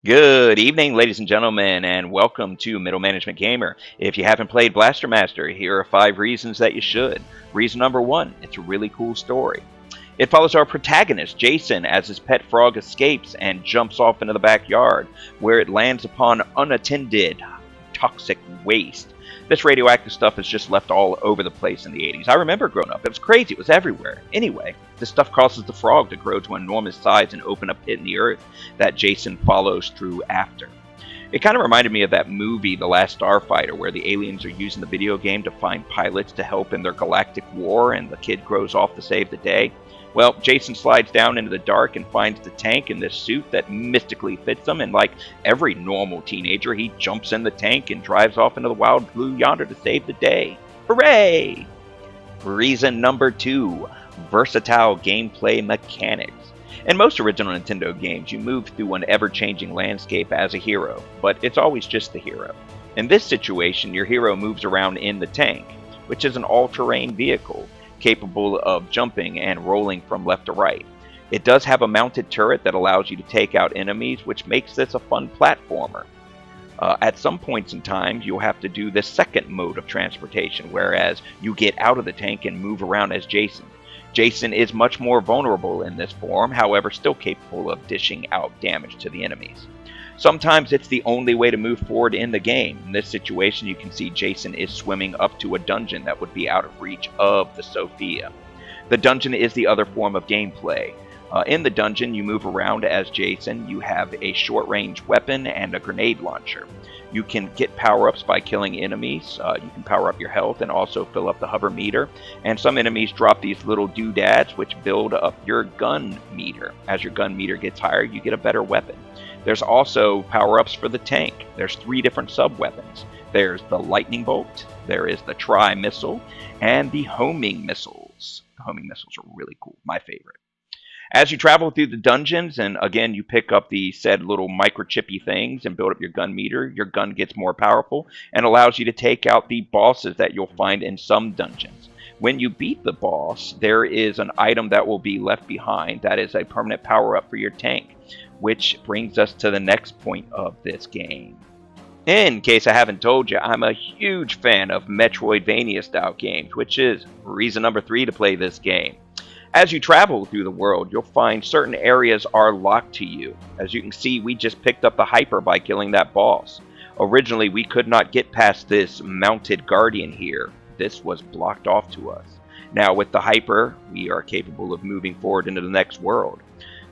Good evening, ladies and gentlemen, and welcome to Middle Management Gamer. If you haven't played Blaster Master, here are 5 reasons that you should. Reason number 1, it's a really cool story. It follows our protagonist, Jason, as his pet frog escapes and jumps off into the backyard, where it lands upon unattended toxic waste. This radioactive stuff is just left all over the place in the 80s. I remember growing up. It was crazy. It was everywhere. Anyway, this stuff causes the frog to grow to enormous size and open a pit in the earth that Jason follows through after. It kind of reminded me of that movie, The Last Starfighter, where the aliens are using the video game to find pilots to help in their galactic war, and the kid grows off to save the day. Well, Jason slides down into the dark and finds the tank in this suit that mystically fits him, and like every normal teenager, he jumps in the tank and drives off into the wild blue yonder to save the day. Hooray! Reason number 2, versatile gameplay mechanics. In most original Nintendo games, you move through an ever-changing landscape as a hero, but it's always just the hero. In this situation, your hero moves around in the tank, which is an all-terrain vehicle, capable of jumping and rolling from left to right. It does have a mounted turret that allows you to take out enemies, which makes this a fun platformer. At some points in time, you'll have to do the second mode of transportation, whereas you get out of the tank and move around as Jason. Jason is much more vulnerable in this form, however still capable of dishing out damage to the enemies. Sometimes it's the only way to move forward in the game. In this situation, you can see Jason is swimming up to a dungeon that would be out of reach of the Sophia. The dungeon is the other form of gameplay. In the dungeon, you move around as Jason. You have a short-range weapon and a grenade launcher. You can get power-ups by killing enemies. You can power up your health and also fill up the hover meter. And some enemies drop these little doodads, which build up your gun meter. As your gun meter gets higher, you get a better weapon. There's also power-ups for the tank. There's 3 different sub-weapons. There's the lightning bolt, there is the tri-missile, and the homing missiles. The homing missiles are really cool, my favorite. As you travel through the dungeons, and again, you pick up the said little microchippy things and build up your gun meter, your gun gets more powerful and allows you to take out the bosses that you'll find in some dungeons. When you beat the boss, there is an item that will be left behind that is a permanent power-up for your tank, which brings us to the next point of this game. In case I haven't told you, I'm a huge fan of Metroidvania-style games, which is reason number 3 to play this game. As you travel through the world, you'll find certain areas are locked to you. As you can see, we just picked up the Hyper by killing that boss. Originally, we could not get past this mounted guardian here. This was blocked off to us. Now, with the Hyper, we are capable of moving forward into the next world.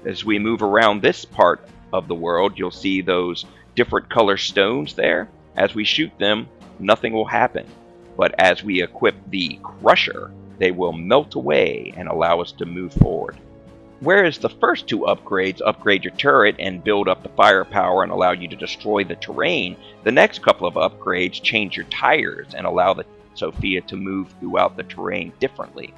As we move around this part of the world, you'll see those different color stones there. As we shoot them, nothing will happen. But as we equip the Crusher, they will melt away and allow us to move forward. Whereas the first 2 upgrades upgrade your turret and build up the firepower and allow you to destroy the terrain, the next couple of upgrades change your tires and allow the Sophia to move throughout the terrain differently.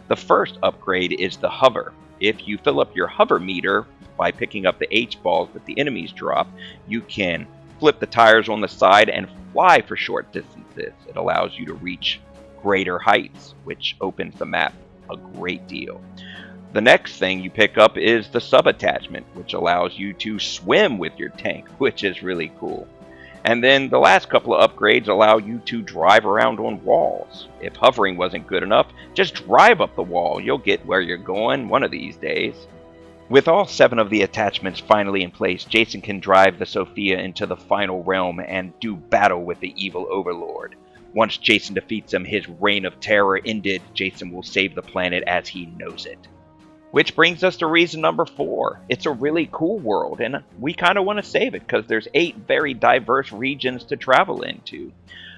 The first upgrade is the hover. If you fill up your hover meter by picking up the H-balls that the enemies drop, you can flip the tires on the side and fly for short distances. It allows you to reach greater heights, which opens the map a great deal. The next thing you pick up is the sub-attachment, which allows you to swim with your tank, which is really cool. And then the last couple of upgrades allow you to drive around on walls. If hovering wasn't good enough, just drive up the wall. You'll get where you're going one of these days. With all 7 of the attachments finally in place, Jason can drive the Sophia into the final realm and do battle with the evil overlord. Once Jason defeats him, his reign of terror ended. Jason will save the planet as he knows it. Which brings us to reason number 4. It's a really cool world, and we kind of want to save it because there's 8 very diverse regions to travel into.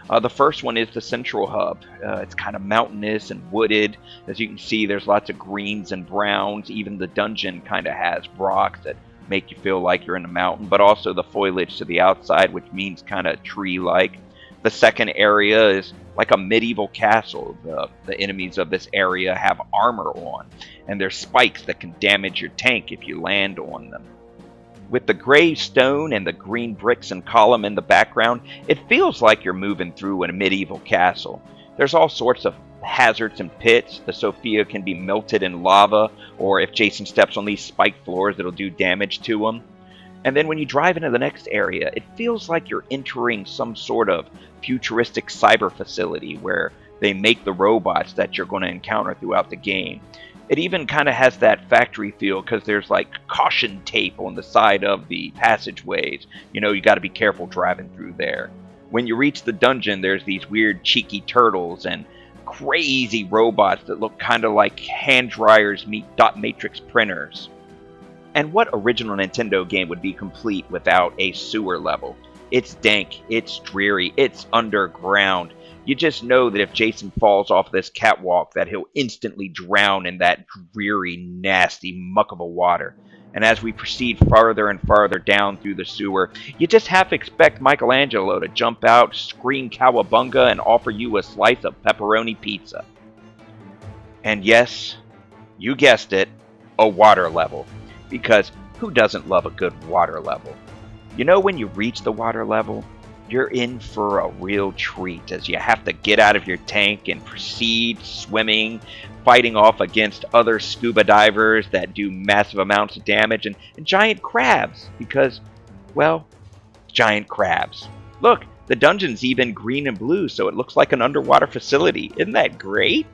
The first one is the central hub. It's kind of mountainous and wooded. As you can see, there's lots of greens and browns. Even the dungeon kind of has rocks that make you feel like you're in a mountain, but also the foliage to the outside, which means kind of tree-like. The second area is like a medieval castle. The enemies of this area have armor on, and there's spikes that can damage your tank if you land on them. With the gray stone and the green bricks and column in the background, it feels like you're moving through a medieval castle. There's all sorts of hazards and pits. The Sophia can be melted in lava, or if Jason steps on these spiked floors, it'll do damage to him. And then when you drive into the next area, it feels like you're entering some sort of futuristic cyber facility where they make the robots that you're going to encounter throughout the game. It even kind of has that factory feel because there's like caution tape on the side of the passageways. You know, you got to be careful driving through there. When you reach the dungeon, there's these weird cheeky turtles and crazy robots that look kind of like hand dryers meet dot matrix printers. And what original Nintendo game would be complete without a sewer level? It's dank, it's dreary, it's underground. You just know that if Jason falls off this catwalk that he'll instantly drown in that dreary, nasty muck of a water. And as we proceed farther and farther down through the sewer, you just have to expect Michelangelo to jump out, scream cowabunga, and offer you a slice of pepperoni pizza. And yes, you guessed it, a water level. Because who doesn't love a good water level? You know, when you reach the water level, you're in for a real treat as you have to get out of your tank and proceed swimming, fighting off against other scuba divers that do massive amounts of damage, and giant crabs because, well, giant crabs. Look, the dungeon's even green and blue, so it looks like an underwater facility. Isn't that great?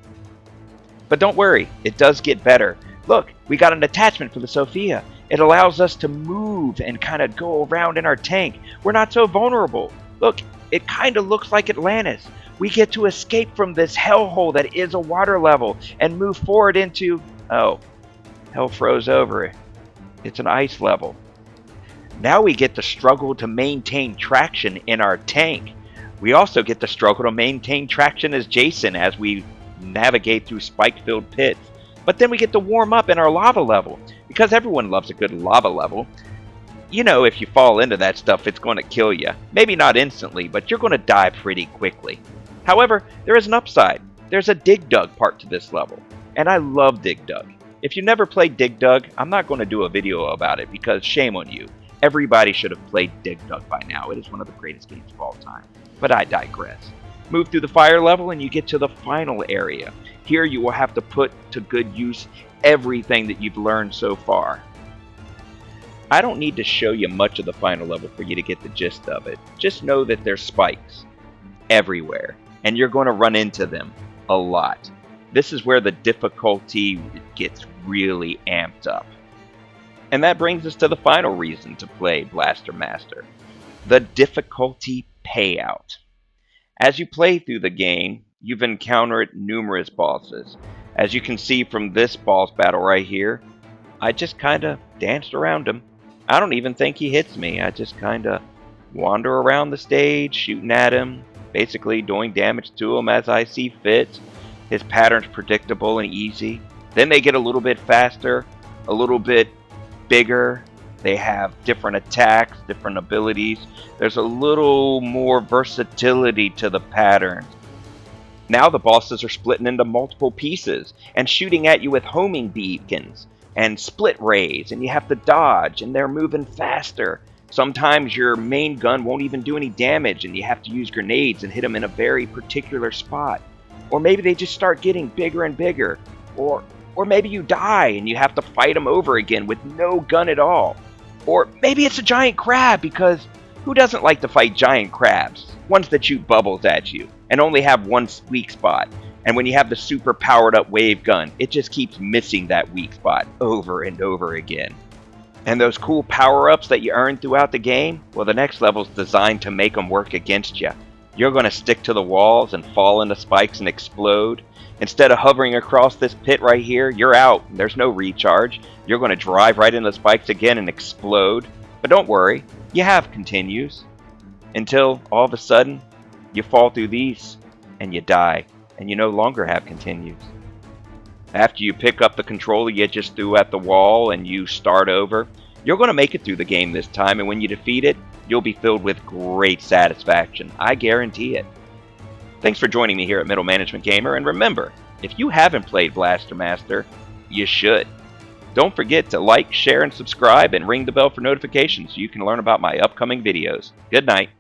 But don't worry, it does get better. Look, we got an attachment for the Sophia. It allows us to move and kind of go around in our tank. We're not so vulnerable. Look, it kind of looks like Atlantis. We get to escape from this hellhole that is a water level and move forward into... Oh, hell froze over. It's an ice level. Now we get to struggle to maintain traction in our tank. We also get to struggle to maintain traction as Jason as we navigate through spike-filled pits. But then we get to warm up in our lava level, because everyone loves a good lava level. You know, if you fall into that stuff, it's going to kill you. Maybe not instantly, but you're going to die pretty quickly. However, there is an upside. There's a Dig Dug part to this level, and I love Dig Dug. If you never played Dig Dug, I'm not going to do a video about it, because shame on you. Everybody should have played Dig Dug by now. It is one of the greatest games of all time. But I digress. Move through the fire level and you get to the final area. Here you will have to put to good use everything that you've learned so far. I don't need to show you much of the final level for you to get the gist of it. Just know that there's spikes everywhere, and you're going to run into them a lot. This is where the difficulty gets really amped up. And that brings us to the final reason to play Blaster Master, the difficulty payout. As you play through the game, you've encountered numerous bosses. As you can see from this boss battle right here, I just kind of danced around him. I don't even think he hits me. I just kind of wander around the stage, shooting at him, basically doing damage to him as I see fit. His pattern's predictable and easy. Then they get a little bit faster, a little bit bigger. They have different attacks, different abilities. There's a little more versatility to the patterns. Now the bosses are splitting into multiple pieces and shooting at you with homing beacons and split rays, and you have to dodge, and they're moving faster. Sometimes your main gun won't even do any damage, and you have to use grenades and hit them in a very particular spot. Or maybe they just start getting bigger and bigger. Or maybe you die and you have to fight them over again with no gun at all. Or maybe it's a giant crab, because who doesn't like to fight giant crabs? Ones that shoot bubbles at you and only have one weak spot. And when you have the super powered up wave gun, it just keeps missing that weak spot over and over again. And those cool power-ups that you earn throughout the game, well, the next level's designed to make them work against you. You're going to stick to the walls and fall into spikes and explode. Instead of hovering across this pit right here, you're out. There's no recharge. You're going to drive right into the spikes again and explode. But don't worry, you have continues. Until all of a sudden, you fall through these and you die. And you no longer have continues. After you pick up the controller you just threw at the wall and you start over, you're going to make it through the game this time, and when you defeat it, you'll be filled with great satisfaction. I guarantee it. Thanks for joining me here at Middle Management Gamer, and remember, if you haven't played Blaster Master, you should. Don't forget to like, share, and subscribe, and ring the bell for notifications so you can learn about my upcoming videos. Good night.